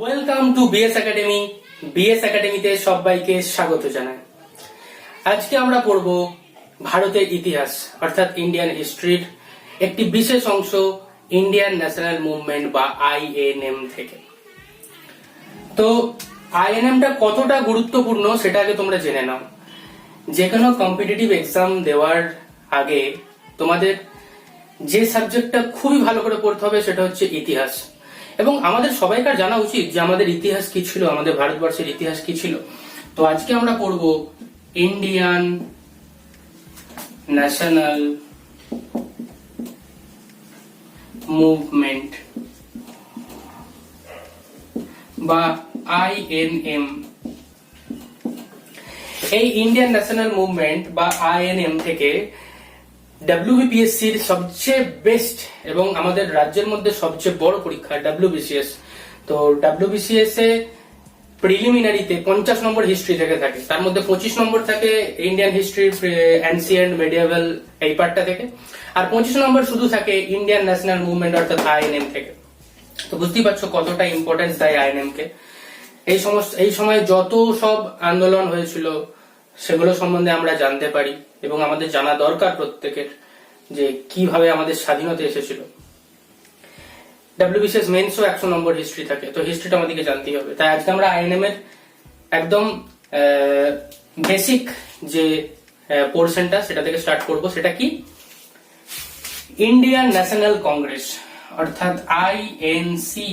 Welcome to BS academy. BS একাডেমিতে সবাইকে স্বাগত জানাই। আজকে আমরা পড়ব ভারতের ইতিহাস অর্থাৎ ইন্ডিয়ান হিস্ট্রির একটি বিশেষ অংশ ইন্ডিয়ান ন্যাশনাল মুভমেন্ট বা আইএনএম থেকে। তো আইএনএমটা কতটা গুরুত্বপূর্ণ সেটা আগে তোমরা জেনে নাও। যে কোনো কম্পিটিটিভ এক্সাম দেওয়ার আগে তোমাদের যে সাবজেক্টটা খুবই ভালো করে পড়তে হবে সেটা হচ্ছে ইতিহাস। এবং আমাদের সবাইকার জানা উচিত যে আমাদের ইতিহাস কি ছিল, আমাদের ভারতবর্ষের ইতিহাস কি ছিল। তো আজকে আমরা পড়ব ইন্ডিয়ান ন্যাশনাল মুভমেন্ট বা আইএনএম। এই ইন্ডিয়ান ন্যাশনাল মুভমেন্ট বা আইএনএম থেকে ডাব্লিউবিপিএসসির সবচেয়ে বেস্ট এবং আমাদের রাজ্যের মধ্যে সবচেয়ে বড় পরীক্ষা ডাব্লিউবিসিএস। তো ডাব্লিউবিসিএস এ প্রিলিমিনারিতে 50 নম্বর হিস্ট্রি থেকে থাকে, তার মধ্যে 25 নম্বর থাকে ইন্ডিয়ান হিস্ট্রি অ্যানসিয়েন্ট মেডিয়েভাল এই পার্টটা থেকে, আর 25 নম্বর শুধু থাকে ইন্ডিয়ান ন্যাশনাল মুভমেন্ট অর্থাৎ আইএনএম থেকে। তো বুঝতেই পারছো কতটা ইম্পর্টেন্স দেয় আইএনএম কে। এই সময় যত সব আন্দোলন হয়েছিল সেগুলো সম্বন্ধে আমরা জানতে পারি এবং আমাদের জানা দরকার প্রত্যেকের যে কিভাবে আমাদের স্বাধীনতা এসেছিল। ডাব্লিউবিসিএস মেন্সও 100 নম্বর হিস্ট্রি থাকে, তো হিস্ট্রিটা আমাদেরকে জানতেই হবে। তাই আজকে আমরা আইএনএম এর একদম বেসিক যে পোর্শনটা সেটা থেকে স্টার্ট করব। সেটা কি? ইন্ডিয়ান ন্যাশনাল কংগ্রেস অর্থাৎ INC,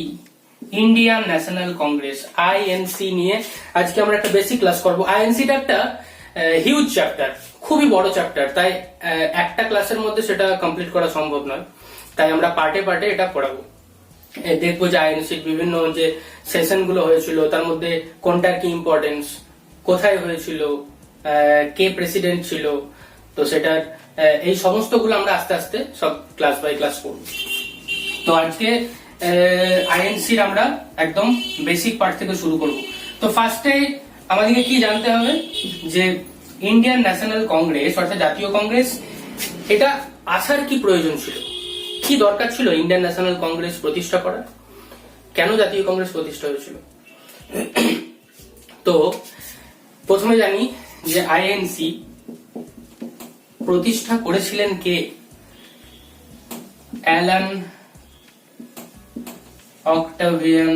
Indian national Congress INC নিয়ে আজকে আমরা একটা বেসিক ক্লাস করব। আইএনসিটা একটা হিউজ চ্যাপ্টার, খুবই বড় চ্যাপ্টার, তাই একটা ক্লাসের মধ্যে সেটা কমপ্লিট করা সম্ভব নয়। তাই আমরা পার্টে পার্টে এটা পড়াবো। দেখবো যে আইএনসির বিভিন্ন যে সেশন গুলো হয়েছিল তার মধ্যে কোনটার কি ইম্পর্টেন্স, কোথায় হয়েছিল, কে প্রেসিডেন্ট ছিল, তো সেটার এই সমস্ত গুলো আমরা আস্তে আস্তে সব ক্লাস বাই ক্লাস পড়বো। তো আজকে আইএনসির আমরা একদম বেসিক পার্ট থেকে শুরু করব। তো ফার্স্টে আমাদেরকে কি জানতে হবে যে ইন্ডিয়ান ন্যাশনাল কংগ্রেস অর্থাৎ জাতীয় কংগ্রেস এটা আসার কি প্রয়োজন ছিল, কি দরকার ছিল ইন্ডিয়ান ন্যাশনাল কংগ্রেস প্রতিষ্ঠা করার, কেন জাতীয় কংগ্রেস প্রতিষ্ঠা হয়েছিল। তো প্রথমে জানি যে আইএনসি প্রতিষ্ঠা করেছিলেন কে? Alan Octavian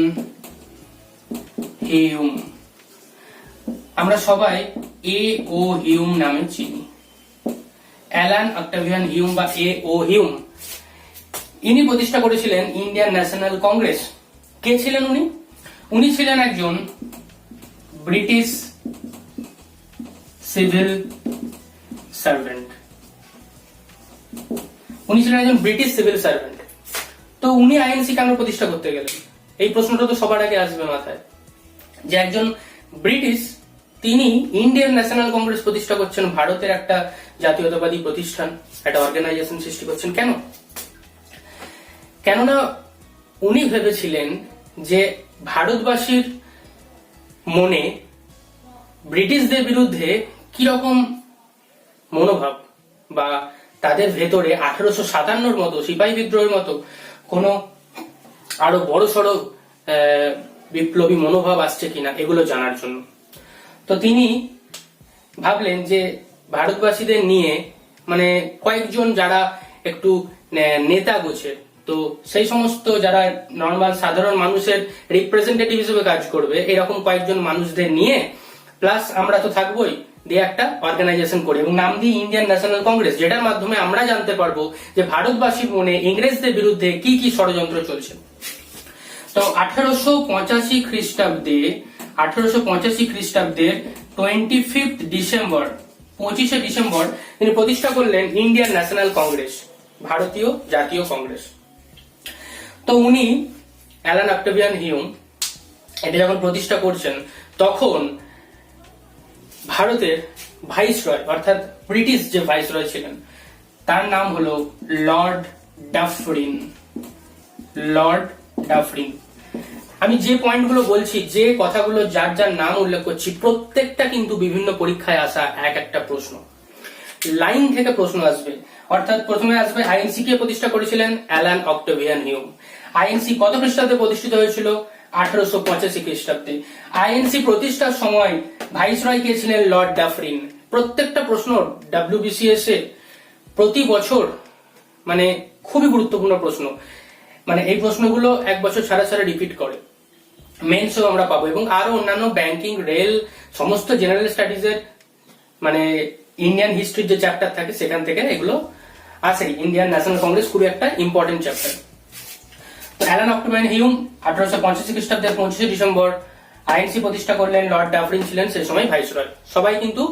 Hume. আমরা সবাই এ ও হিউম নামে চিনি। অ্যালান অক্টাভিয়ান হিউম বা এ ও হিউম, ইনি প্রতিষ্ঠা করেছিলেন ইন্ডিয়ান ন্যাশনাল কংগ্রেস। কে ছিলেন উনি? উনি ছিলেন একজন ব্রিটিশ সিভিল সার্ভেন্ট। উনি ছিলেন একজন ব্রিটিশ সিভিল সার্ভেন্ট। তো উনি আইএনসি কেন প্রতিষ্ঠা করতে গেলেন? এই প্রশ্নটা তো সবার আগে আসবে মাথায়, যে একজন ব্রিটিশ তিনি ইন্ডিয়ান ন্যাশনাল কংগ্রেস প্রতিষ্ঠা করছেন, ভারতের একটা জাতীয়তাবাদী প্রতিষ্ঠান, একটা অর্গানাইজেশন সৃষ্টি করছেন। কেন? কেননা উনি ভেবেছিলেন যে ভারতবাসীর মনে ব্রিটিশদের বিরুদ্ধে কি রকম মনোভাব বা তাদের ভেতরে 1857 মতো সিপাহী বিদ্রোহের মতো কোনো আরো বড় সড়ো বিপ্লবী মনোভাব আসছে কিনা এগুলো জানার জন্য। তো তিনি ভাবলেন যে ভারতবাসীদের নিয়ে মানে কয়েকজন যারা একটু নেতা গোছের, তো সেই সমস্ত যারা নর্মাল সাধারণ মানুষের রিপ্রেজেন্টেটিভ হিসেবে কাজ করবে এরকম কয়েকজন মানুষদের নিয়ে, প্লাস আমরা তো থাকবোই, দিয়ে একটা অর্গানাইজেশন করি এবং নাম দিই ইন্ডিয়ান ন্যাশনাল কংগ্রেস, যেটার মাধ্যমে আমরা জানতে পারবো যে ভারতবাসীর মনে ইংরেজদের বিরুদ্ধে কি কি ষড়যন্ত্র চলছে। তো 1885 খ্রিস্টাব্দে 25 ডিসেম্বর তিনি প্রতিষ্ঠা করলেন ইন্ডিয়ান ন্যাশনাল কংগ্রেস, ভারতীয় জাতীয় কংগ্রেস। তো উনি অ্যালান অক্টাভিয়ান হিউম এটা যখন প্রতিষ্ঠা করছেন তখন ভারতের ভাইসরয় অর্থাৎ ব্রিটিশ যে ভাইসরয় ছিলেন তার নাম হলো লর্ড ডাফরিন। Lord Dufferin. আমি যে পয়েন্টগুলো বলছি, যে কথাগুলো যার যার নাম উল্লেখ করছি, প্রত্যেকটা কিন্তু বিভিন্ন পরীক্ষায় আসা এক একটা প্রশ্ন, লাইন থেকে প্রশ্ন আসবে। অর্থাৎ প্রথমে আসবে আইএনসি কে প্রতিষ্ঠা করেছিলেন? Alan Octavian Hume. আইএনসি কত খ্রিস্টাব্দে প্রতিষ্ঠিত হয়েছিল? 1885 খ্রিস্টাব্দে। আইএনসি প্রতিষ্ঠার সময় ভাইসরয় কে ছিলেন? Lord Dufferin. প্রত্যেকটা প্রশ্ন ডাব্লিউবিসিএস এ প্রতি বছর মানে খুবই গুরুত্বপূর্ণ প্রশ্ন, মানে এই প্রশ্নগুলো এক বছর ছাড়া ছাড়া রিপিট করে, মেন্সও আমরা পাবো, এবং আরো অন্যান্য ব্যাংকিং, রেল, সমস্ত জেনারেল স্টাডিজ এর মানে ইন্ডিয়ান হিস্ট্রির যে চ্যাপ্টার থাকে সেখান থেকে এগুলো আসে। ইন্ডিয়ান ন্যাশনাল কংগ্রেস খুবই একটা important chapter. Allan Octavian Hume 1885 খ্রিস্টাব্দের 25 ডিসেম্বর আইএনসি প্রতিষ্ঠা করলেন। লর্ড ডাফরিন ছিলেন সেই সময় ভাইসরয়। সবাই কিন্তু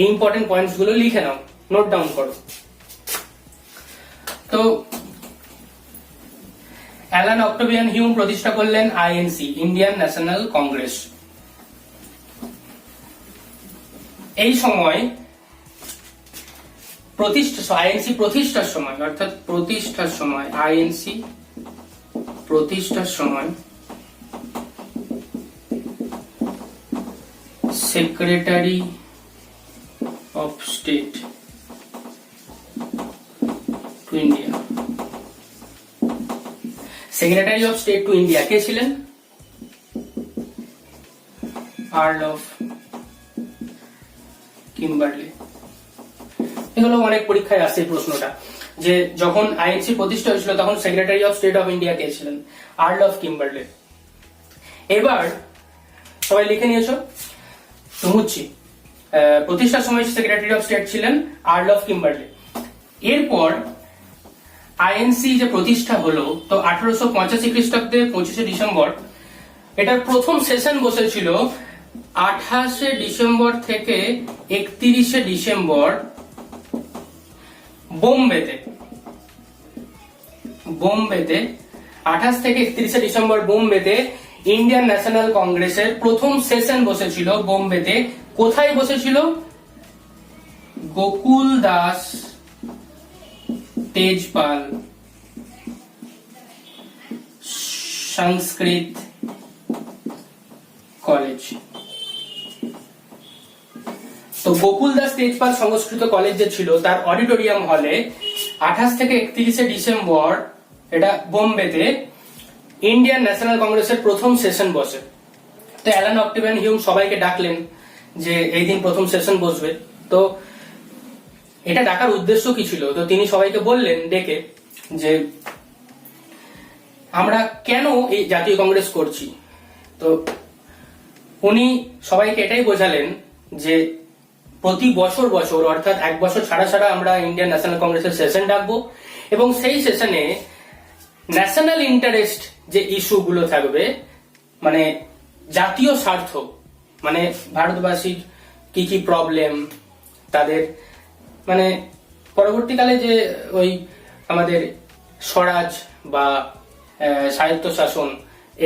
এই ইম্পর্টেন্ট পয়েন্টস গুলো লিখে নাও, নোট ডাউন করো। তো অ্যালান অক্টোবিয়ান হিউম প্রতিষ্ঠা করলেন আইএনসি, ইন্ডিয়ান ন্যাশনাল কংগ্রেস। এই সময় আইএনসি প্রতিষ্ঠার সময়, অর্থাৎ প্রতিষ্ঠার সময়, আইএনসি প্রতিষ্ঠার সময় secretary of state to India, secretary of state to India কে ছিলেন? Earl of Kimberley. এগুলো অনেক পরীক্ষায় আসছে প্রশ্নটা, যে যখন আইএনসি প্রতিষ্ঠা হয়েছিল তখন secretary of state of India কে ছিলেন? Earl of Kimberley. এবার সবাই লিখে নিয়েছো তো মুচ্ছি। প্রতিষ্ঠার সময় সেক্রেটারি অফ স্টেট ছিলেন আর্ল অফ কিম্বারলে। এরপর আইএনসি যে প্রতিষ্ঠা হলো, তো 1885 খ্রিস্টাব্দে 25 ডিসেম্বর এটার প্রথম সেশন বসেছিল 28 ডিসেম্বর থেকে 31 ডিসেম্বর বোম্বেতে। 28 থেকে 31 ডিসেম্বর বোম্বেতে ইন্ডিয়ান ন্যাশনাল কংগ্রেসের প্রথম সেশন বসেছিল বোম্বেতে। কোথায় বসেছিল? গোকুল দাস তেজপাল সংস্কৃত কলেজ। তো গোকুল দাস তেজপাল সংস্কৃত কলেজ যে ছিল তার অডিটোরিয়াম হলে 28 থেকে 31 ডিসেম্বর এটা বোম্বেতে ইন্ডিয়ান ন্যাশনাল কংগ্রেসের প্রথম সেশন বসে। তো অ্যালান অক্টোবিয়ান হিউম সবাইকে ডাকলেন যে এই দিন প্রথম সেশন বসবে। তো এটা ডাকার উদ্দেশ্য কি ছিল? তো তিনি সবাইকে বললেন ডেকে যে আমরা কেন এই জাতীয় কংগ্রেস করছি। তো উনি সবাইকে এটাই বোঝালেন যে প্রতি বছর বছর, অর্থাৎ এক বছর ছাড়া ছাড়া আমরা ইন্ডিয়ান ন্যাশনাল কংগ্রেসের সেশন ডাকবো, এবং সেই সেশনে ন্যাশনাল ইন্টারেস্ট যে ইস্যুগুলো থাকবে, মানে জাতীয় স্বার্থ, মানে ভারতবাসীর কি কি প্রবলেম, তাদের মানে পরবর্তীকালে যে ওই আমাদের স্বরাজ বা স্বায়ত্তশাসন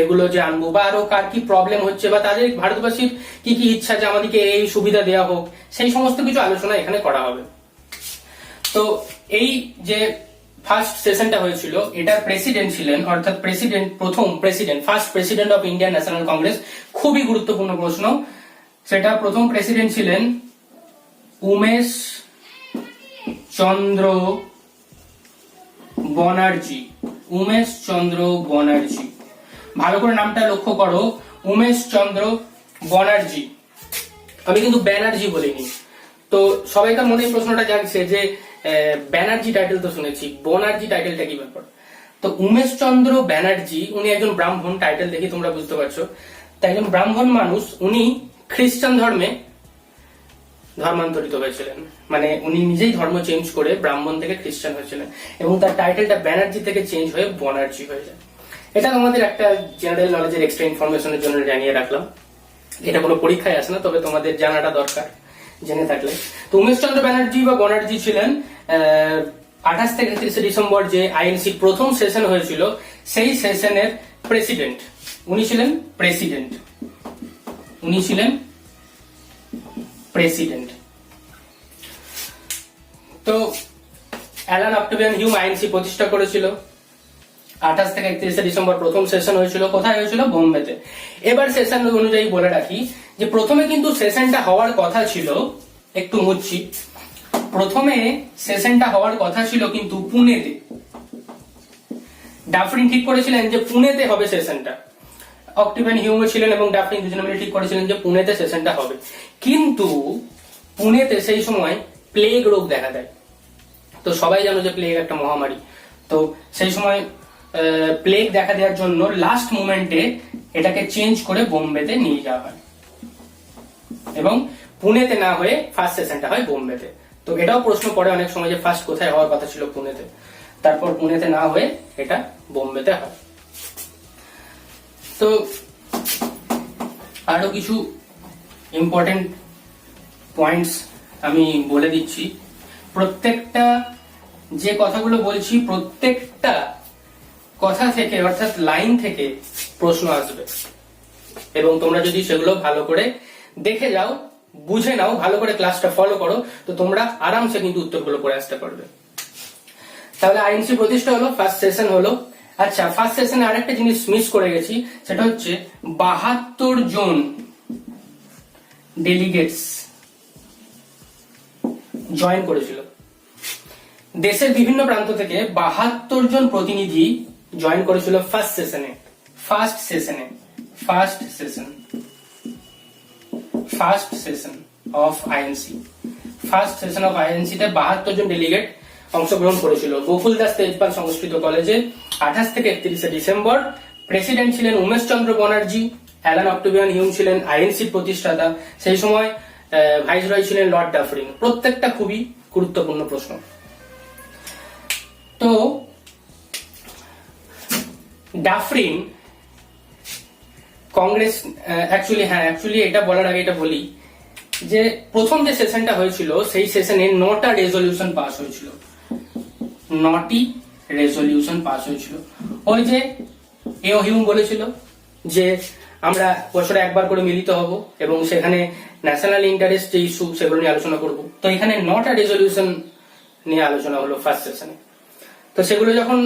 এগুলো যে আনবো, বা আরো কার কি প্রবলেম হচ্ছে, বা তাদের ভারতবাসীর কি কি ইচ্ছা যে আমাদেরকে এই সুবিধা দেওয়া হোক, সেই সমস্ত কিছু আলোচনা এখানে করা হবে। তো এই যে ফার্স্ট সেশনটা হয়েছিল এটার প্রেসিডেন্ট ছিলেন, অর্থাৎ first president of Indian national Congress. খুবই গুরুত্বপূর্ণ প্রশ্ন, সেটা প্রথম প্রেসিডেন্ট ছিলেন উমেশ চন্দ্র ব্যানার্জি। উমেশ চন্দ্র ব্যানার্জি, ভালো করে নামটা লক্ষ্য করো, উমেশ চন্দ্র ব্যানার্জি। আমি কিন্তু ব্যানার্জি বলিনি। তো সবাইকার মনে প্রশ্নটা জাগছে যে ব্যানার্জি টাইটেল তো শুনেছি, ব্যানার্জি টাইটেলটা কি ব্যাপার? তো উমেশ চন্দ্র ব্যানার্জি উনি একজন ব্রাহ্মণ, টাইটেল দেখি তোমরা বুঝতে পারছো। তাই একজন ব্রাহ্মণ মানুষ, উনি খ্রিস্টান ধর্মে ধর্মান্তরিত হয়েছিলেন, মানে উনি নিজেই ধর্ম চেঞ্জ করে ব্রাহ্মণ থেকে খ্রিস্টান হয়েছিলেন, এবং তার টাইটেলটা ব্যানার্জি থেকে চেঞ্জ হয়ে ব্যানার্জি হয়ে যায়। এটা আমাদের একটা জেনারেল নলেজের এক্সট্রা ইনফরমেশনের জন্য জানিয়ে রাখলাম। এটা কোনো পরীক্ষায় আসে না, তবে তোমাদের জানাটা দরকার জেনে থাকলে। তো উমেশ চন্দ্র ব্যানার্জি বা ব্যানার্জি ছিলেন 28 থেকে 31 ডিসেম্বর যে আইএনসি প্রথম সেশন হয়েছিল সেই সেশনের প্রেসিডেন্ট। উনি ছিলেন প্রেসিডেন্ট। তো অ্যালান অক্টোবিয়ান হিউম আইএনসি প্রতিষ্ঠা করেছিল। 28 থেকে 31 ডিসেম্বর প্রথম সেশন হয়েছিল। কোথায় হয়েছিল? বোম্বেতে। এবার সেশন অনুযায়ী বলে রাখি যে প্রথমে কিন্তু সেশনটা হওয়ার কথা ছিল, একটু মুচ্ছি, প্রথমে সেশনটা হওয়ার কথা ছিল কিন্তু পুনেতে। ডাফরিন ঠিক করেছিলেন যে পুনেতে হবে সেশনটা। অক্টিভেন হিউমও ছিলেন এবং ডাফরিন দুজনে মিলে ঠিক করেছিলেন যে পুনেতে সেশনটা হবে। কিন্তু পুনেতে সেই সময় প্লেগ রোগ দেখা দেয়। তো সবাই জানো যে প্লেগ একটা মহামারী। তো সেই সময় প্লেগ দেখা দেওয়ার জন্য লাস্ট মোমেন্টে এটাকে চেঞ্জ করে বোম্বেতে নিয়ে যাওয়া হয় এবং পুনেতে না হয়ে ফার্স্ট সেশনটা হয় বোম্বেতে। তো এটাও প্রশ্ন পড়ে অনেক সময় যে ফার্স্ট কোথায় হওয়ার কথা ছিল, পুনেতে, তারপর পুনেতে না হয়ে এটা বোম্বেতে হয়। তো আরো কিছু ইম্পর্টেন্ট পয়েন্টস আমি বলে দিচ্ছি। প্রত্যেকটা যে কথাগুলো বলছি প্রত্যেকটা কথা থেকে অর্থাৎ লাইন থেকে প্রশ্ন আসবে এবং তোমরা যদি সেগুলো ভালো করে দেখে যাও, বুঝে নাও, ভালো করে ক্লাসটা ফলো করো, তো তোমরা আরামসে কিন্তু উত্তরগুলো করে আসতে পারবে। তাহলে আইএনসি প্রতিষ্ঠা হলো, ফার্স্ট সেশন হলো। আচ্ছা, ফার্স্ট সেশনে আরেকটা জিনিস মিস করে গেছি, সেটা হচ্ছে 72 জন ডেলিগেটস জয়েন করেছিল। দেশের বিভিন্ন প্রান্ত থেকে 72 জন প্রতিনিধি জয়েন করেছিল first session of INC. First session of INC তে 72 জন ডেলিগেট অংশগ্রহণ করেছিল। গোকুল দাস তেজপাল সংস্কৃত কলেজে 28 থেকে 31 ডিসেম্বর। প্রেসিডেন্ট ছিলেন উমেশ চন্দ্র ব্যানার্জি। অ্যালান অক্টোভিয়ান হিউম ছিলেন আইএনসির প্রতিষ্ঠাতা। সেই সময় ভাইসরয় ছিলেন লর্ড ডাফরিন। প্রত্যেকটা খুবই গুরুত্বপূর্ণ প্রশ্ন। তো ডাফরিন কংগ্রেস অ্যাকচুয়ালি এটা বলার আগে এটা বলি যে প্রথম যে সেশনটা হয়েছিল সেই সেশনে 9টা রেজলিউশন পাস হয়েছিল। 9টি রেজলিউশন পাস হয়েছিল। ওই যে এও হিউম বলেছিল যে আমরা বছরে একবার করে মিলিত হব এবং সেখানে ন্যাশনাল ইন্টারেস্ট যে ইস্যু সেগুলো নিয়ে আলোচনা করব। তো এখানে 9টা রেজলিউশন নিয়ে আলোচনা হলো ফার্স্ট সেশনে। তো সেগুলো যখন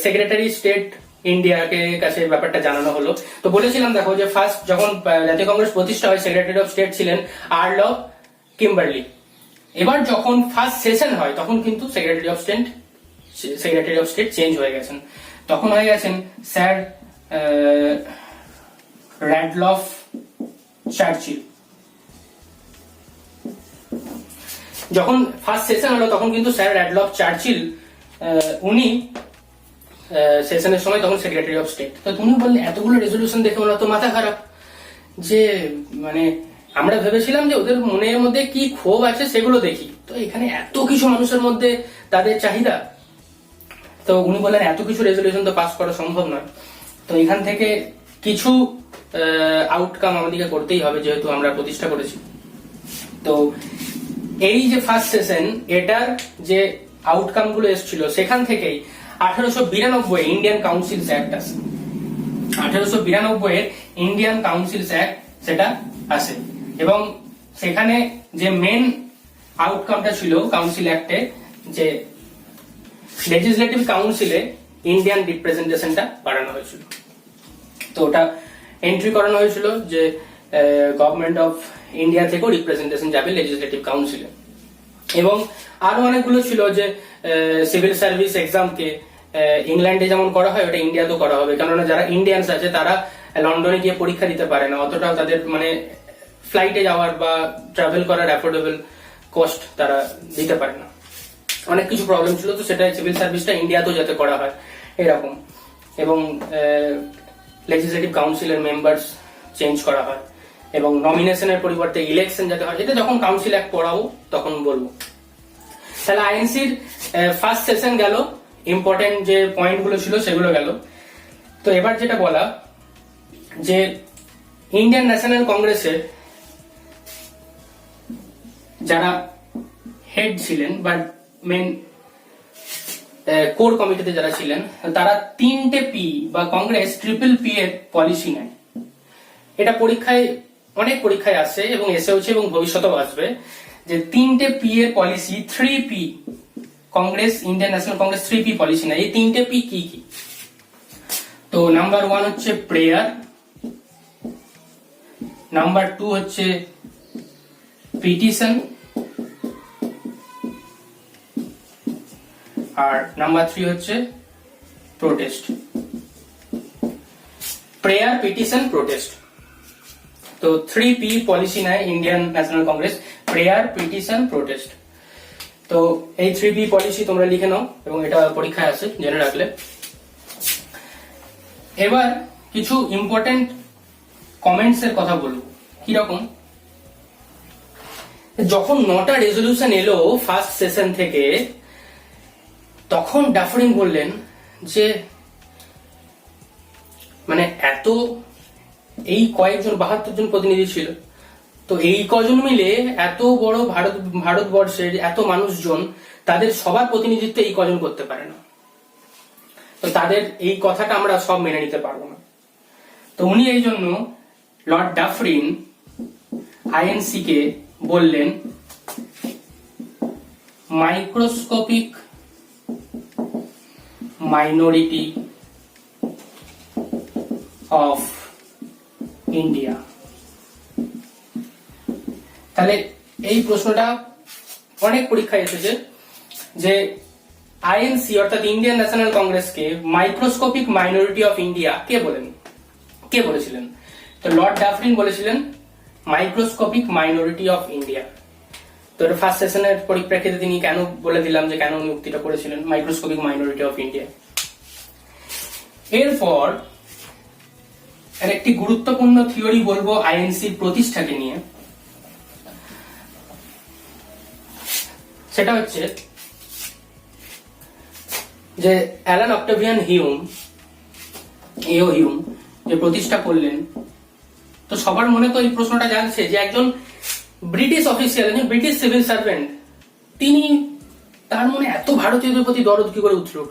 সেক্রেটারি স্টেট ইন্ডিয়াকে কাছে ব্যাপারটা জানানো হলো, তো বলেছিলাম দেখো যে ফার্স্ট যখন জাতীয় কংগ্রেস প্রতিষ্ঠা হয় সেক্রেটারি অফ স্টেট ছিলেন আর্ল অফ কিম্বারলি। এবার যখন ফার্স্ট সেশন হয় তখন কিন্তু সেক্রেটারি অফ স্টেট চেঞ্জ হয়ে গেছেন। তখন হয়ে গেছেন স্যার র্যাডলফ চার্চিল। যখন ফার্স্ট সেশন হলো তখন কিন্তু স্যার র্যাডলফ চার্চিল উনি সেশনের সময় তখন সেক্রেটারি অফ স্টেট। তো তুমি বললে এতগুলো রেজলিউশন দেখে ওরা তো মাথা খারাপ, যে মানে আমরা ভেবেছিলাম যে ওদের মনের মধ্যে কি ক্ষোভ আছে সেগুলো দেখি, তো এখানে এত কিছু মানুষের মধ্যে তাদের চাহিদা। তো উনি বললেন এত কিছু রেজলিউশন তো পাস করা সম্ভব নয়, তো এখান থেকে কিছু আউটকাম আমাদেরকে করতেই হবে যেহেতু আমরা প্রতিষ্ঠা করেছি। তো এই যে ফার্স্ট সেশন এটার যে আউটকাম গুলো এসেছিল সেখান থেকেই 1892 ইন্ডিয়ান কাউন্সিলস অ্যাক্ট আসে। 1892 এর ইন্ডিয়ান কাউন্সিলস অ্যাক্ট সেটা আসে এবং সেখানে যে মেন আউটকামটা ছিল কাউন্সিল অ্যাক্টে, যে লেজিসলেটিভ কাউন্সিলে ইন্ডিয়ান রিপ্রেজেন্টেশনটা বাড়ানো হয়েছিল। তো ওটা এন্ট্রি করানো হয়েছিল যে গভর্নমেন্ট অফ ইন্ডিয়া থেকেও রিপ্রেজেন্টেশন যাবে লেজিসলেটিভ কাউন্সিলে। এবং আরো অনেকগুলো ছিল যে সিভিল সার্ভিস এক্সামকে ইংল্যান্ডে যেমন করা হয় ওটা ইন্ডিয়াতেও করা হবে, কেননা যারা ইন্ডিয়ানস আছে তারা লন্ডনে গিয়ে পরীক্ষা দিতে পারে না, অতটা তাদের মানে ফ্লাইটে যাওয়ার বা ট্রাভেল করার অ্যাফোর্ডেবল কস্ট তারা দিতে পারে না, অনেক কিছু প্রবলেম ছিল। তো সেটা সিভিল সার্ভিসটা ইন্ডিয়াতেও যাতে করা হয় এরকম, এবং লেজিসলেটিভ কাউন্সিলের মেম্বার্স চেঞ্জ করা হয় এবং নমিনেশনের পরিবর্তে ইলেকশন যাতে হয়, এটা যখন কাউন্সিল অ্যাক্ট পড়াবো তখন বলবো। তাহলে আইএনসির ফার্স্ট সেশন গেল, ইম্পর্টেন্ট যে পয়েন্ট গুলো ছিল সেগুলো গেল। তো এবার যেটা বলা যে ইন্ডিয়ান ন্যাশনাল কংগ্রেসের যারা হেড ছিলেন বা মেন কোর কমিটিতে যারা ছিলেন তারা 3টে পি বা কংগ্রেস ট্রিপল পি এর পলিসি নেয়। এটা পরীক্ষায় অনেক পরীক্ষায় আসে এবং এসেওছে এবং ভবিষ্যতেও আসবে যে 3টে পি এর policy 3P Congress Indian national Congress 3P policy নেয়। এই 3টে পি কি কি? তো নাম্বার 1 হচ্ছে প্রেয়ার, নাম্বার 2 হচ্ছে পিটিশন, আর নাম্বার 3 হচ্ছে প্রোটেস্ট। Prayer, petition, protest. তো 3P পলিসি নেয় Indian national Congress, prayer, petition, protest. তো এই 3P পলিসি তোমরা লিখে নাও এবং এটা পরীক্ষায় আসে, জেনে রাখলে। এবার কিছু ইম্পর্টেন্ট কমেন্টস এর কথা বলবো। কিরকম? যখন 9টা রেজলিউশন এলো ফার্স্ট সেশন থেকে, তখন ডাফরিন বললেন যে মানে এত এই কয়েকজন 72 জন প্রতিনিধি ছিল, তো এই কজন মিলে এত বড় ভারতবর্ষের এত মানুষজন, তাদের সবার প্রতিনিধিত্ব এই কজন করতে পারে না। তো তাদের এই কথাটা আমরা সব মেনে নিতে পারবো না। তো উনি এই জন্য লর্ড ডাফরিন আইএনসি কে বললেন মাইক্রোস্কোপিক মাইনরিটি অফ ইন্ডিয়া। তাহলে এই প্রশ্নটা অনেক পরীক্ষায় এসেছে যে আইএনসি অর্থাৎ ইন্ডিয়ান ন্যাশনাল কংগ্রেসকে মাইক্রোস্কোপিক মাইনরিটি অফ ইন্ডিয়া কে বলেছিলেন? তো লর্ড ডাফরিন বলেছিলেন মাইক্রোস্কোপিক মাইনরিটি অফ ইন্ডিয়া। তো এটা ফার্স্ট সেশনের পরিপ্রেক্ষিতে তিনি কেন বলে দিলাম যে কেন উনি উক্তিটা করেছিলেন মাইক্রোস্কোপিক মাইনরিটি অফ ইন্ডিয়া। এরপর একটি গুরুত্বপূর্ণ থিওরি বলবো আইএনসির প্রতিষ্ঠাকে নিয়ে, সেটা হচ্ছে যে অ্যালান অক্টাভিয়ান হিউম যে প্রতিষ্ঠা করলেন। তো সবার মনে তো এই প্রশ্নটা জানছে যে একজন ব্রিটিশ অফিসিয়াল, একজন ব্রিটিশ সিভিল সার্ভেন্ট, তিনি তার মনে এত ভারতীয়দের প্রতি দরদ কি করে উঠলো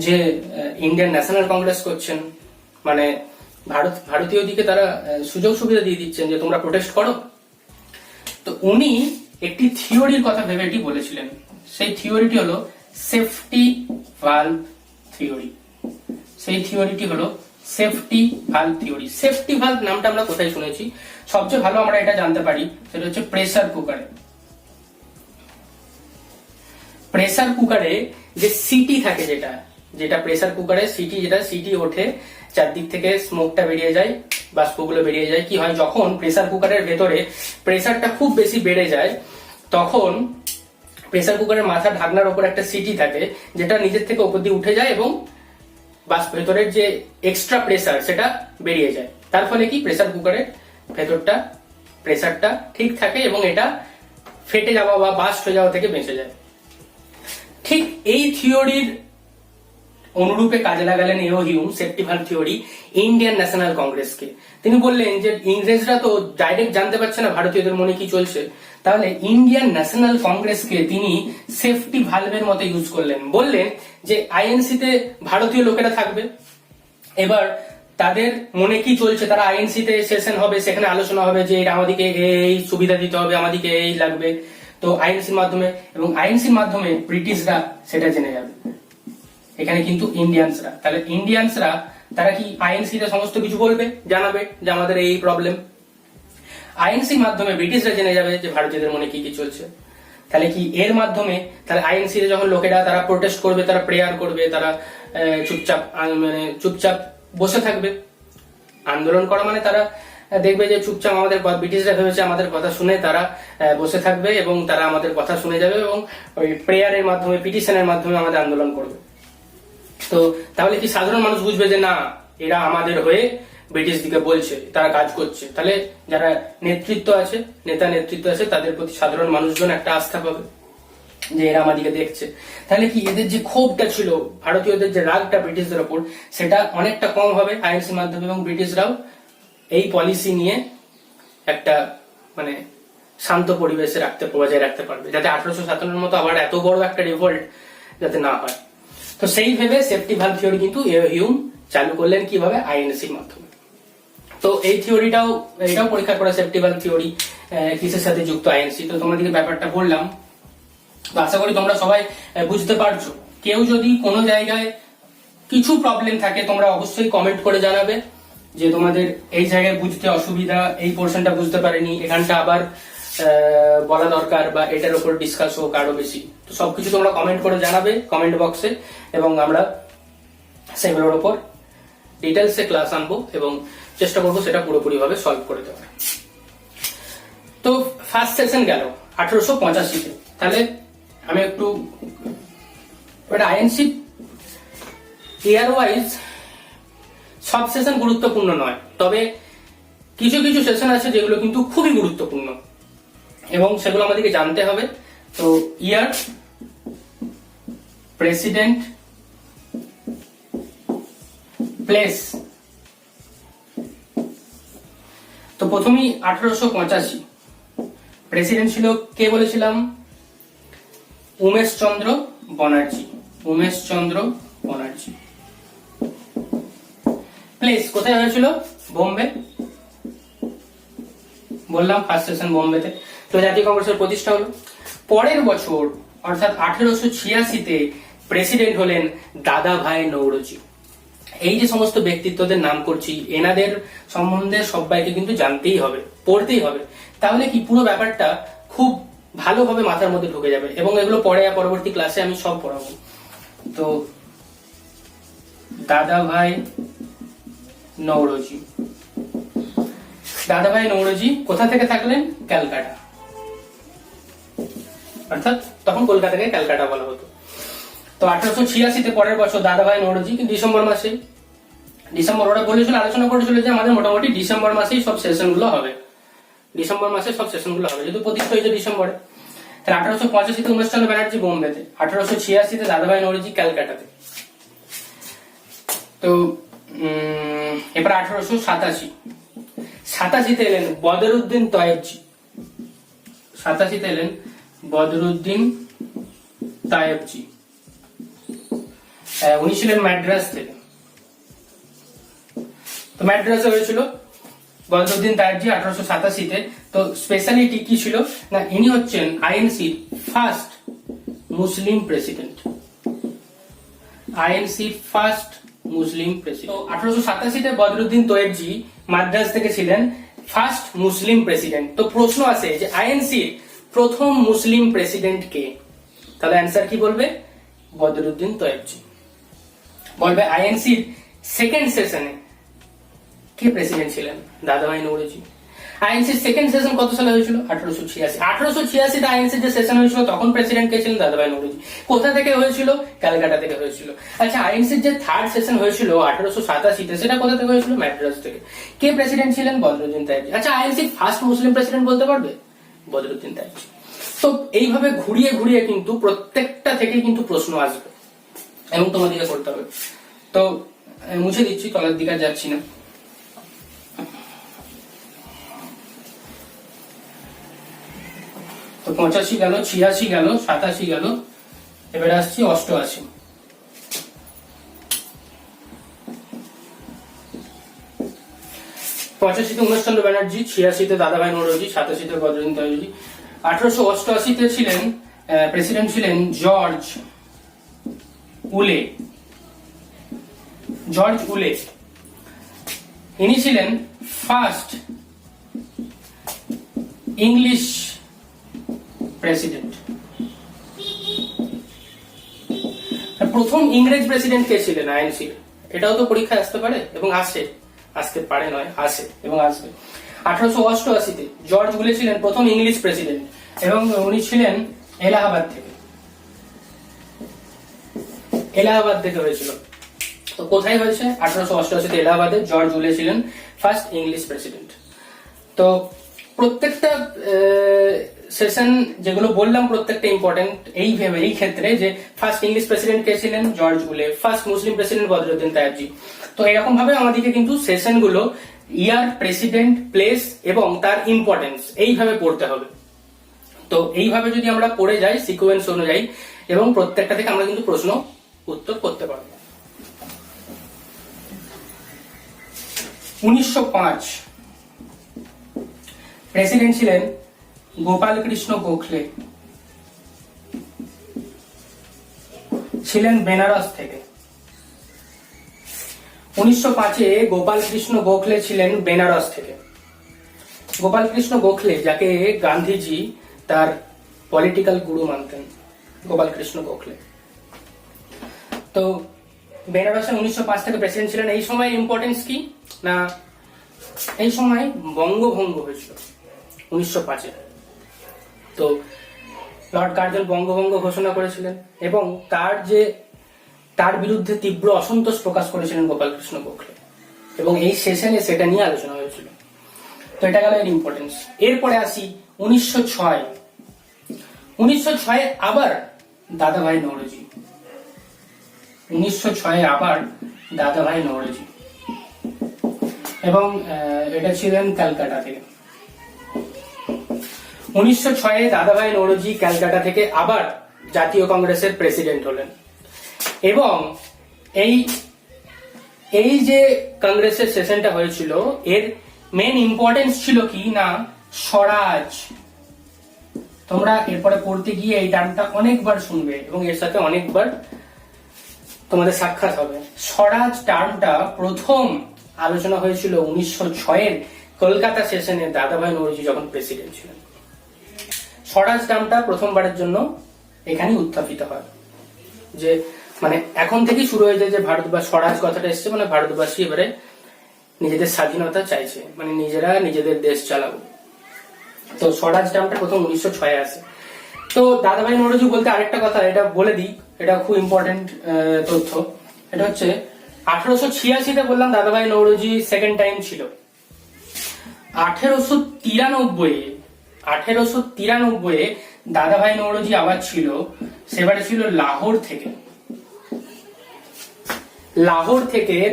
যে ইন্ডিয়ান ন্যাশনাল কংগ্রেস করছেন, মানে ভারতীয় দিকে তারা সুযোগ সুবিধা দিয়ে দিচ্ছেন যে তোমরা প্রোটেস্ট করো। তো উনি একটি থিওরির কথা ভেবে এটি বলেছিলেন। সেই থিওরিটি হলো সেফটি ভালভ থিওরি। সেই থিওরিটি হলো safety valve theory. Safety valve নামটা আমরা কোথায় শুনেছি? সবচেয়ে ভালো আমরা এটা জানতে পারি, সেটা হচ্ছে প্রেসার কুকারে। প্রেসার কুকারে যে সিটি থাকে, যেটা প্রেসার কুকারে সিটি ওঠে, চারদিক থেকে স্মোকটা বেরিয়ে যায়, বাষ্পগুলো বেরিয়ে যায়। কি হয়, যখন প্রেসার কুকারের ভেতরে প্রেসারটা খুব বেশি বেড়ে যায়, তখন প্রেসার কুকারের মাথার ঢাকনার উপর একটা সিটি থাকে, যেটা নিজের থেকে উপর দিয়ে উঠে যায় এবং ভেতরের যে এক্সট্রা প্রেসার সেটা বেরিয়ে যায়। তার ফলে কি প্রেসার কুকারের ভেতরটা প্রেসারটা ঠিক থাকে এবং এটা ফেটে যাওয়া বা বাস্ট হয়ে যাওয়া থেকে বেঁচে যায়। ঠিক এই থিওরির অনুরূপে কাজে লাগালেন এও Hume safety valve theory Indian national কংগ্রেসকে। তিনি বললেন যে ইংরেজরা তো ডাইরেক্ট জানতে পারছে না ভারতীয়দের মনে কি চলছে, তাহলে ইন্ডিয়ান ন্যাশনাল কংগ্রেসকে তিনি সেফটি ভালভের মতো ইউজ করলেন। বললেন যে আইএনসি তে ভারতীয় লোকেরা থাকবে, এবার তাদের মনে কি চলছে, তারা আইএনসি তে সেশন হবে, সেখানে আলোচনা হবে যে আমাদেরকে এই সুবিধা দিতে হবে, আমাদেরকে এই লাগবে। তো আইএনসির মাধ্যমে ব্রিটিশরা সেটা জেনে যাবে। এখানে কিন্তু ইন্ডিয়ানসরা, তাহলে ইন্ডিয়ানসরা তারা কি আইএনসি তে সমস্ত কিছু বলবে, জানাবে যে আমাদের এই প্রবলেম। আইএনসির মাধ্যমে ব্রিটিশরা জেনে যাবে যে ভারতীয়দের মনে কি কি চলছে। তাহলে কি এর মাধ্যমে তাহলে আইএনসি তে যখন লোকেরা তারা প্রোটেস্ট করবে, তারা প্রেয়ার করবে, তারা চুপচাপ বসে থাকবে। আন্দোলন করা মানে তারা দেখবে যে চুপচাপ আমাদের ব্রিটিশরা ভেবেছে আমাদের কথা শুনে তারা বসে থাকবে এবং তারা আমাদের কথা শুনে যাবে এবং ওই প্রেয়ারের মাধ্যমে, পিটিশনের মাধ্যমে আমাদের আন্দোলন করবে। তো তাহলে কি সাধারণ মানুষ বুঝবে যে না, এরা আমাদের হয়ে ব্রিটিশ দিকে বলছে, তারা কাজ করছে। তাহলে যারা নেতৃত্ব আছে তাদের প্রতি সাধারণ মানুষজন একটা আস্থা পাবে যে এরা আমাদেরকে দেখছে। তাহলে কি এদের যে ক্ষোভটা ছিল, ভারতীয়দের যে রাগটা ব্রিটিশদের ওপর, সেটা অনেকটা কম হবে আইএনসির মাধ্যমে এবং ব্রিটিশরাও এই পলিসি নিয়ে একটা মানে শান্ত পরিবেশে বজায় রাখতে পারবে, যাতে 1857 মতো আবার এত বড় একটা রিভোল্ট যাতে না হয়। তো সেই ভেবে সেফটি ভালভ থিওরি কিন্তু হিউম চালু করলেন কিভাবে, আইএনসির মাধ্যমে। তো এই থিওরিটাও পরীক্ষা করা সেফটি ভালভ থিওরি কিসের সাথে যুক্ত, আইএনসি। তো তোমাদেরকে ব্যাপারটা বললাম, তো আশা করি তোমরা সবাই বুঝতে পারছো। কেউ যদি কোনো জায়গায় কিছু প্রবলেম থাকে তোমরা অবশ্যই কমেন্ট করে জানাবে যে তোমাদের এই জায়গায় বুঝতে অসুবিধা, এই পোর্শনটা বুঝতে পারেনি, এখানটা আবার বলা দরকার, বা এটার উপর ডিসকাস হোক আরো বেশি। তো সবকিছু তোমরা কমেন্ট করে জানাবে কমেন্ট বক্সে এবং আমরা সেগুলোর উপর ডিটেলসে ক্লাস আনবো এবং চেষ্টা করবো সেটা পুরোপুরি ভাবে সলভ করে দেওয়ার। তো ফার্স্ট সেশন গেল 1885-তে। তাহলে আমি একটু আইএনসি ইয়ার ওয়াইজ সব সেশন গুরুত্বপূর্ণ নয়, তবে কিছু কিছু সেশন আছে যেগুলো কিন্তু খুবই গুরুত্বপূর্ণ এবং সেগুলো আমাদেরকে জানতে হবে। তো ইয়ার, প্রেসিডেন্ট, প্লেস। তো প্রথমেই 1885 প্রেসিডেন্ট ছিল কে বলেছিলাম? উমেশ চন্দ্র ব্যানার্জি। উমেশ চন্দ্র ব্যানার্জি। প্লেস কোথায় হয়েছিল? বোম্বে। বললাম ফার্স্ট সেশন বোম্বেতে। তো জাতীয় কংগ্রেসের প্রতিষ্ঠা হলো। পরের বছর অর্থাৎ 1886-তে প্রেসিডেন্ট হলেন দাদাভাই নওরোজি। এই যে সমস্ত ব্যক্তিত্বদের নাম করছি, এনাদের সম্বন্ধে সবাইকে কিন্তু জানতেই হবে, পড়তেই হবে, তাহলে কি পুরো ব্যাপারটা খুব ভালোভাবে মাথার মধ্যে ঢুকে যাবে এবং এগুলো পরবর্তী ক্লাসে আমি সব পড়াবো। তো দাদাভাই নওরোজি। দাদাভাই নওরোজি কোথা থেকে থাকলেন? ক্যালকাটা। অর্থাৎ তখন কলকাতাকে ক্যালকাটা বলা হতো। তো 1886-তে পরের বছর দাদাভাই নওরোজি ডিসেম্বর মাসে, ওরা বলেছিল, আলোচনা করেছিল যে আমাদের মোটামুটি ডিসেম্বর মাসেই সব সেশন গুলো হবে, ডিসেম্বর মাসে সব সেশন গুলো হবে, যেহেতু প্রতিষ্ঠা হয়েছে ডিসেম্বরে। তাহলে 1885-তে উমেশ চন্দ্র ব্যানার্জি বোম্বেতে, 1886-তে দাদাভাই নওরোজি ক্যালকাটাতে। তো এবার 1887-তে এলেন বদরুদ্দিন তয়েবজি। 87-তে এলেন বদরুদ্দিন তায়েবজি। উনি ছিলেন ম্যাড্রাস থেকে। তো ম্যাড্রাসে হয়েছিল বদরুদ্দিন তায়েবজি 1887-তে। তো স্পেশালিটি কি ছিল না, ইনি হচ্ছেন INC first Muslim president. INC first Muslim president. তো 1887-তে বদরুদ্দিন তয়েবজি মাদ্রাজ থেকে ছিলেন ফার্স্ট মুসলিম প্রেসিডেন্ট। তো প্রশ্ন আছে যে আইএনসি প্রথম মুসলিম প্রেসিডেন্ট কে? তাহলে অ্যান্সার কি বলবে? বদরুদ্দিন তয়েবজি। বলবে আইএনসির সেকেন্ড সেশনে কে প্রেসিডেন্ট ছিলেন? দাদাভাই নওরোজি। আইএনসির সেকেন্ড সেশন কত সালে হয়েছিল? 1886। 1886-তে আইএনসির যে সেশন হয়েছিল তখন প্রেসিডেন্ট কে ছিলেন? দাদাভাই নওরোজি। কোথা থেকে হয়েছিল? ক্যালকাটা থেকে হয়েছিল। আচ্ছা, আইএনসির যে থার্ড সেশন হয়েছিল 1887-তে, সেটা কোথা থেকে হয়েছিল? ম্যাড্রাস থেকে। কে প্রেসিডেন্ট ছিলেন? বদরুদ্দিন তায়েবজি। আচ্ছা, আইএনসির ফার্স্ট মুসলিম প্রেসিডেন্ট বলতে পারবে? বদরুদ্দিন তায়েবজি। তো এইভাবে ঘুরিয়ে ঘুরিয়ে কিন্তু প্রত্যেকটা থেকে কিন্তু প্রশ্ন আসবে এবং তোমাদেরকে করতে হবে। তো মুছে দিচ্ছি, তলার দিকে যাচ্ছি না। তো 85 গেল, 86 গেল, 87 গেল, এবারে আসছি 88। পঁচাশিতে উমেশ চন্দ্র ব্যানার্জি, 86-তে দাদাভাই নওরোজি, 87-তে বদরুদ্দিন তয়েবজি। 1888-তে ছিলেন প্রেসিডেন্ট ছিলেন জর্জ উলে। জর্জ উলে, ইনি ছিলেন ফার্স্ট ইংলিশ প্রেসিডেন্ট। প্রথম ইংরেজ প্রেসিডেন্ট কে ছিলেন আইএনসি? এটাও তো পরীক্ষায় আসতে পারে এবং আসে, আসতে পারে নয়, আসে এবং আসবে। 1888-তে জর্জ উলে ছিলেন প্রথম ইংলিশ প্রেসিডেন্ট এবং উনি ছিলেন এলাহাবাদ থেকে। এলাহাবাদ থেকে হয়েছিল। তো কোথায় হয়েছে? 1888-তে এলাহাবাদে জর্জ উলে ছিলেন ফার্স্ট ইংলিশ প্রেসিডেন্ট। তো প্রত্যেকটা সেশন যেগুলো বললাম প্রত্যেকটা ইম্পর্টেন্ট এই ক্ষেত্রে, যে ফার্স্ট ইংলিশ প্রেসিডেন্ট কে ছিলেন? George Yule. First Muslim president Badruddin Tyabji. তো এরকম ভাবে আমাদেরকে কিন্তু সেশন গুলো ইয়ার, প্রেসিডেন্ট, প্লেস এবং তার ইম্পর্টেন্স এইভাবে পড়তে হবে। তো এইভাবে যদি আমরা পড়ে যাই সিকোয়েন্স অনুযায়ী, এবং প্রত্যেকটা থেকে আমরা কিন্তু প্রশ্ন উত্তর করতে পারবো। 1905 প্রেসিডেন্ট ছিলেন গোপাল কৃষ্ণ গোখলে, ছিলেন বেনারস থেকে। 1905-এ গোপাল কৃষ্ণ গোখলে ছিলেন বেনারস থেকে। গোপাল কৃষ্ণ গোখলে, যাকে গান্ধীজি তার পলিটিক্যাল গুরু মানতেন, গোপাল কৃষ্ণ গোখলে। তো বেনারসে 1905 থেকে প্রেসিডেন্ট ছিলেন। এই সময় ইম্পর্টেন্স কি না, এই সময় বঙ্গভঙ্গ হয়েছিল 1905-এ। তো লর্ড কার্জন বঙ্গভঙ্গ ঘোষণা করেছিলেন এবং তার বিরুদ্ধে তীব্র অসন্তোষ প্রকাশ করেছিলেন গোপালকৃষ্ণ গোখলে, এবং এই সেশনে সেটা নিয়ে আলোচনা হয়েছিল। তো এটা গেল এর ইম্পর্টেন্স। এরপরে আসি 1906 আবার দাদাভাই নওরোজি। 1906 আবার দাদাভাই নওরোজি, এবং এটা ছিলেন ক্যালকাটা থেকে। 1906 দাদাভাই নওরোজি ক্যালকাটা থেকে আবার জাতীয় কংগ্রেসের প্রেসিডেন্ট হলেন, এবং এই যে কংগ্রেসের সেশনটা হয়েছিল এর মেন ইম্পর্টেন্স ছিল কি না, স্বরাজ। তোমরা এরপরে পড়তে গিয়ে এই টার্মটা অনেকবার শুনবে এবং এর সাথে অনেকবার তোমাদের সাক্ষাৎ হবে। স্বরাজ টার্মটা প্রথম আলোচনা হয়েছিল 1906-এর কলকাতা সেশনে দাদাভাই নওরোজি যখন প্রেসিডেন্ট ছিলেন। স্বরাজ টার্মটা প্রথমবারের জন্য এখানে উত্থাপিত হয়, যে মানে এখন থেকেই শুরু হয়ে যায় যে ভারতবাসী, স্বরাজ কথাটা এসছে মানে ভারতবাসী এবারে নিজেদের স্বাধীনতা চাইছে, মানে নিজেরা নিজেদের দেশ চালাবো। তো স্বরাজ টার্মটা প্রথম 1906-এ আসে। তো দাদাভাই নওরোজি বলতে আরেকটা কথা এটা বলে দিই, এটা খুব ইম্পর্টেন্ট তথ্য। এটা হচ্ছে 1886-তে বললাম দাদাভাই নওরোজি সেকেন্ড টাইম ছিল। 1893-এ দাদাভাই নওরোজি আবার ছিল, সেবারে ছিল লাহোর থেকে।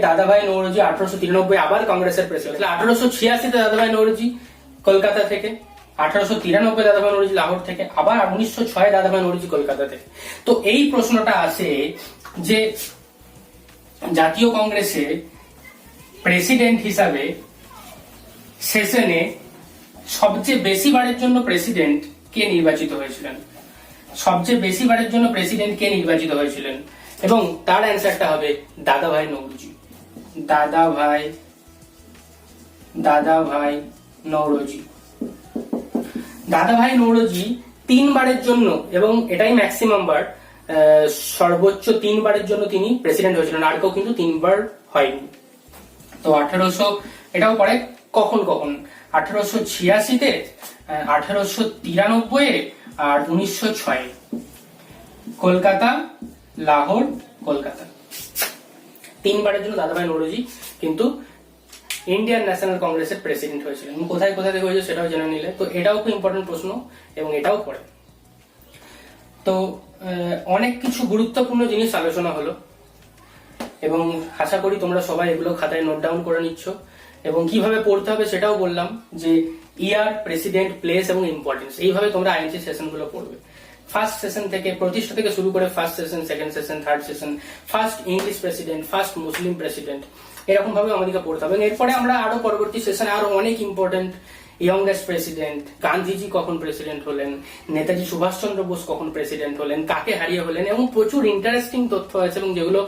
দাদাভাই নওরোজি 1893 আবার কংগ্রেসের প্রেসিডেন্ট। 1886-তে দাদাভাই নওরোজি কলকাতা থেকে, 1893 দাদাভাই নওরোজি লাহোর থেকে, আবার 1906 দাদাভাই নওরোজি কলকাতা থেকে। তো এই প্রশ্নটা আসে যে জাতীয় কংগ্রেসে প্রেসিডেন্ট হিসাবে সেশনে সবচেয়ে বেশি বারের জন্য প্রেসিডেন্ট কে নির্বাচিত হয়েছিলেন, এবং তার অ্যান্সারটা হবে দাদাভাই নওরোজি। দাদাভাই নওরোজি 3 বারের জন্য, এবং এটাই ম্যাক্সিমাম বার, সর্বোচ্চ 3 বারের জন্য তিনি প্রেসিডেন্ট হয়েছিলেন, আর কেউ কিন্তু 3 বার হয়নি। তো 1800 এটাও পরে কখন 1886-তে, 1893-এ আর 1906-এ কলকাতা, লাহোর, কলকাতা। 3 বারের জন্য দাদাভাই নওরোজি কিন্তু ইন্ডিয়ান ন্যাশনাল কংগ্রেসের প্রেসিডেন্ট হয়েছিলেন। কোথায় কোথায় থেকে হয়েছে সেটাও জেনে নিলে। তো এটাও খুব ইম্পর্টেন্ট প্রশ্ন এবং এটাও পড়ে। তো অনেক কিছু গুরুত্বপূর্ণ জিনিস আলোচনা হলো, এবং আশা করি তোমরা সবাই এগুলো খাতায় নোট ডাউন করে নিচ্ছ, এবং কিভাবে পড়তে হবে সেটাও বললাম, যে ইয়ার, প্রেসিডেন্ট, প্লেস এবং ইম্পর্টেন্স, এইভাবে তোমরা আইএনসি সেশনগুলো পড়বে। ফার্স্ট সেশন থেকে, প্রতিষ্ঠা থেকে শুরু করে first session, second session, third session, first English president, first Muslim president, এরকম ভাবে আমাদেরকে পড়তে হবে। এরপরে আমরা আরো পরবর্তী সেশনে আরো অনেক ইম্পর্টেন্ট, ইয়ংগেস্ট প্রেসিডেন্ট, গান্ধীজি কখন প্রেসিডেন্ট হলেন, নেতাজি সুভাষচন্দ্র বোস কখন প্রেসিডেন্ট হলেন, কাকে হারিয়ে হলেন, এবং প্রচুর ইন্টারেস্টিং তথ্য আছে, এবং যেগুলো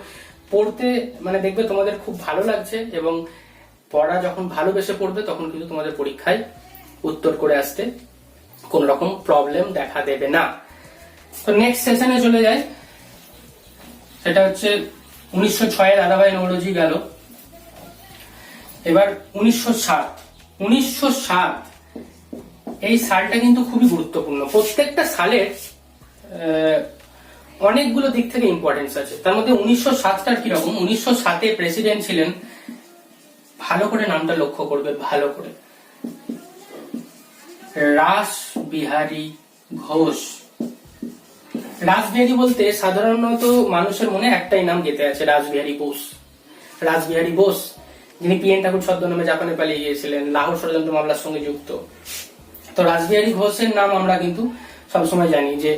পড়তে মানে দেখবে তোমাদের খুব ভালো লাগছে, এবং পড়া যখন ভালোবেসে পড়বে তখন কিন্তু তোমাদের পরীক্ষায় উত্তর করে আসতে কোন রকম প্রবলেম দেখা দেবে না। তো নেক্সট সেশনে চলে যাই, সেটা হচ্ছে 1906 দাদাভাই নওরোজি গেল। এবার 1907 এই সালটা কিন্তু খুবই গুরুত্বপূর্ণ। প্রত্যেকটা সালের অনেকগুলো দিক থেকে ইম্পর্টেন্স আছে, তার মধ্যে 1907টার কিরকম। 1907-এ প্রেসিডেন্ট ছিলেন, ভালো করে নামটা লক্ষ্য করবে, ভালো করে, রাসবিহারী ঘোষ। রাসবিহারী বলতে সাধারণত মানুষের মনে একটাই নাম গেঁথে আছে, রাসবিহারী বোস, যিনি পিএন ঠাকুর ছদ্মনামে জাপানে পালিয়ে গিয়েছিলেন, লাহোর ষড়যন্ত্র মামলার সঙ্গে যুক্ত। তো রাসবিহারী ঘোষের নাম আমরা কিন্তু সবসময় জানি, যে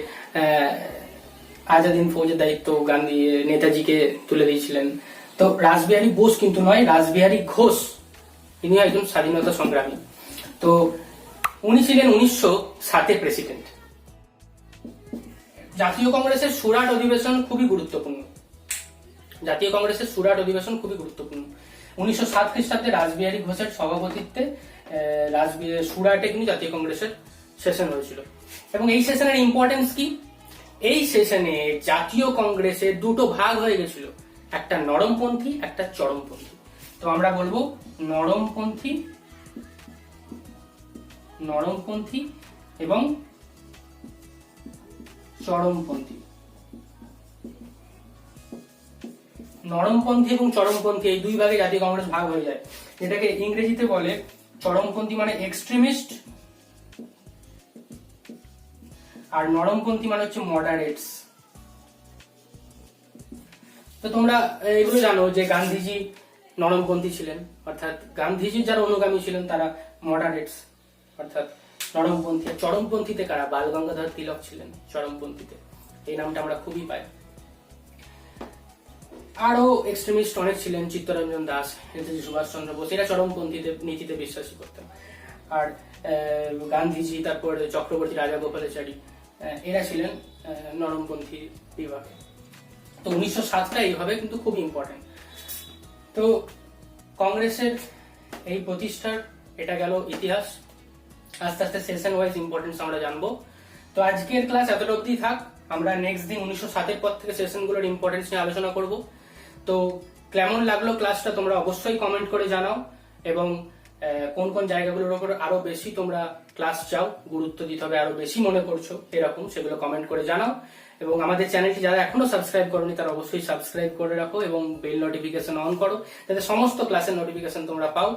আজাদ হিন্দ ফৌজের দায়িত্ব গান্ধী নেতাজিকে তুলে দিয়েছিলেন। তো রাসবিহারী বোস কিন্তু নয়, রাসবিহারী ঘোষ, ইনি একজন স্বাধীনতা সংগ্রামী। তো উনি ছিলেন 1907-এ প্রেসিডেন্ট। জাতীয় কংগ্রেসের সুরাট অধিবেশন খুবই গুরুত্বপূর্ণ। 1907 খ্রিস্টাব্দে রাসবিহারী ঘোষের সভাপতিত্বে সুরাটে কিন্তু জাতীয় কংগ্রেসের সেশন হয়েছিল। এবং এই সেশনের ইম্পর্টেন্স কি? এই সেশনে জাতীয় কংগ্রেসের দুটো ভাগ হয়ে গেছিল। একটা নরমপন্থী, একটা চরমপন্থী। তো আমরা বলবো নরমপন্থী, নরমপন্থী এবং চরমপন্থী। নরমপন্থী এবং চরমপন্থী এই দুই ভাগে জাতীয় কংগ্রেস ভাগ হয়ে যায়। এটাকে ইংরেজিতে বলে চরমপন্থী মানে এক্সট্রিমিস্ট, আর নরমপন্থী মানে হচ্ছে মডারেটস। তো তোমরা এগুলো জানো যে গান্ধীজি নরমপন্থী ছিলেন, অর্থাৎ গান্ধীজির যারা অনুগামী ছিলেন তারা মডারেটস অর্থাৎ নরমপন্থী। চরমপন্থীতে কারা? বাল গঙ্গাধর তিলক ছিলেন চরমপন্থীতে, এই নামটা আমরা খুবই পাই। আরো এক্সট্রিমিস্ট অনেক ছিলেন, চিত্তরঞ্জন দাস, নেতাজি সুভাষচন্দ্র বোস, এরা চরমপন্থীতে নীতিতে বিশ্বাসী করতেন। আর গান্ধীজি, তারপর চক্রবর্তী রাজাগোপালাচারী, এরা ছিলেন নরমপন্থী বিভাগে। তো 1907টা এইভাবে কিন্তু খুব ইম্পর্টেন্ট। তো কংগ্রেসের এই প্রতিষ্ঠার এটা গেল ইতিহাস। আস্তে আস্তে সেশন ওয়াইজ ইম্পর্টেন্স আমরা জানবো। তো আজকের ক্লাস এতটা অবধি থাক। আমরা নেক্সট দিন 1907-এর পর থেকে সেশনগুলোর ইম্পর্টেন্স নিয়ে আলোচনা করব। তো কেমন লাগলো ক্লাসটা তোমরা অবশ্যই কমেন্ট করে জানাও, এবং কোন কোন জায়গাগুলোর উপর আরো বেশি তোমরা ক্লাস চাও, গুরুত্ব দিতে হবে আরো বেশি মনে করছো এরকম, সেগুলো কমেন্ট করে জানাও। এবং আমাদের চ্যানেলটি যারা এখনো সাবস্ক্রাইব করোনি তারা অবশ্যই সাবস্ক্রাইব করে রাখো এবং বেল নোটিফিকেশন অন করো, যাতে সমস্ত ক্লাসের নোটিফিকেশন তোমরা পাও।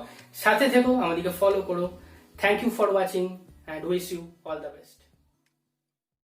সাথে থেকো, আমাদেরকে ফলো করো। Thank you for watching and wish you all the best.